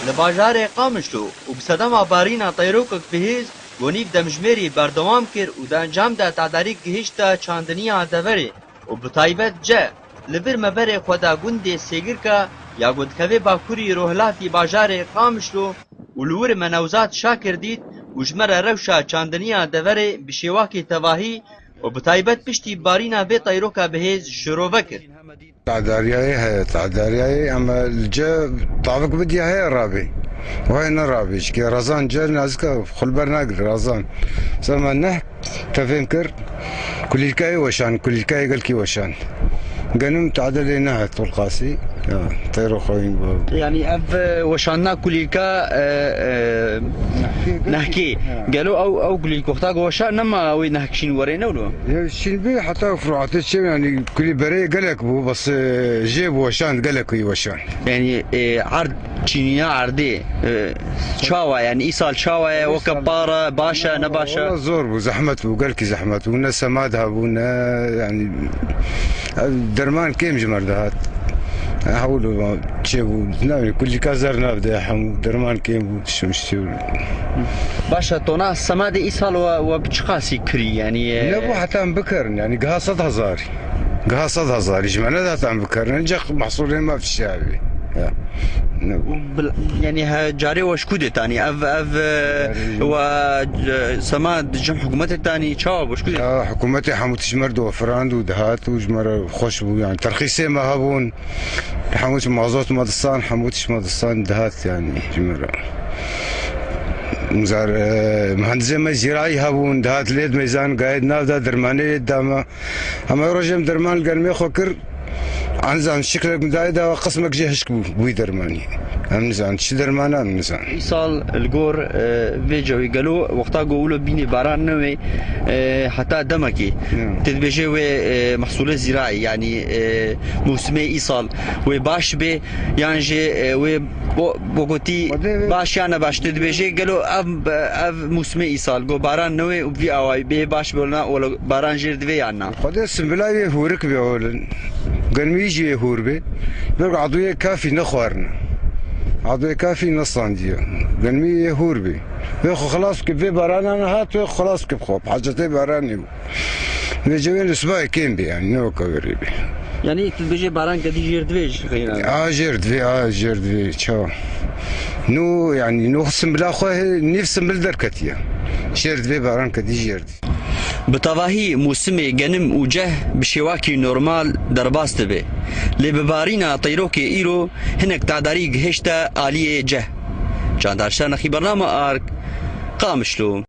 لباجار قامشلو و بسدما بارینا طیروکک بهیز گونیف دمجمری بردوام کر و دا انجام دا تعداری گهشتا چاندنیا دوری و بطایبت جه لبر مبر خدا گونده سیگر که یا گوندکوی باکوری روحلافی باجار قامشلو و لور منوزات شاکر دید و جمر روشا چاندنیا دوری بشیواکی تواهی و بطایبت پشتی بارینا بی طیروکا بهیز شروع وکر تعدارياي اما الجا طابق بدي هي رابي وين رابي شكي رزان جا نازكا خلبر ناقر رزان سما نه تفنكر كل الكاي وشان كل الكاي قال كي وشان قالوا تعدل نهى طول قاسي طيروا خوين يعني اف وشانا كليكا نحكي قالوا او كليكو اختاق وشان نما وين نحكشين ورينا ولو شين بي حتى فروعات الشيء يعني كل بري قالك بو بس جيب وشان قالك وشان يعني عرض تشينيا عرضي شاوا يعني ايصال شاوا وكبارة باشا نباشا والله زور بو زحمت بو قالك زحمت والناس سمادها بونا يعني درمان كيم جمر دهات حاولوا تشيبوا ناوي كل كازرنا بدا حمو درمان كيم شمشتي باشا تونا السماد ايصال وبتشقاسي كري يعني لا بو حتى بكر يعني قاصد هزاري قاصد هزاري جمعنا ذات عم بكر نجح محصولين ما في الشعبي يعني جاري وشكودة تاني اف وسماد جم حكومتي تاني تشاوب وشكودة حكومتي حموت شمرد وفراند ودهات وجمر خوش بو يعني ترخيصي ما هبون حموت مازوت مدصان حموتش مدصان دهات يعني جمر مزار مهندسي ما زراعي هبون دهات ليد ميزان قايد نافدا درماني داما اما رجم درمان قال ميخو كر عنزان شكلك مدايدا وقسمك جهشك بوي درماني امنزان شي درمانا امنزان ايصال الجور فيجوي قالوا وقتها قولوا بيني باران نوي حتى دمكي تدبجي محصول زراعي يعني موسمي ايصال وباش بي يعني جي بوغوتي باش يعني باش تدبجي قالوا اف موسمي ايصال قو باران نوي وفي اواي بي باش بولنا ولا باران جير دفي عنا قد اسم بلاي هورك بيقول قال ميجي يهور بي بيقول عضوية كافي نخوارنا عضوية كافي نصاندية قال مي يهور بي بيخو خلاص كيف باران انا هات خلاص كيف خوب حاجتي باراني نجوين الاسبوع كيم بي يعني نو كوري بي يعني تبجي باران كدي جير دفيج جير دفي تشاو نو يعني نو خصم بلا خواه نفسم بالدركتيا جير دفي باران كدي جير دفي بتواهی موسم گنم و جه بشواکی نورمال درباست به لببارینا طیروک ایرو هنک تعداری گهشت عالی جه جاندارشان خی برنامه آرک قامشلو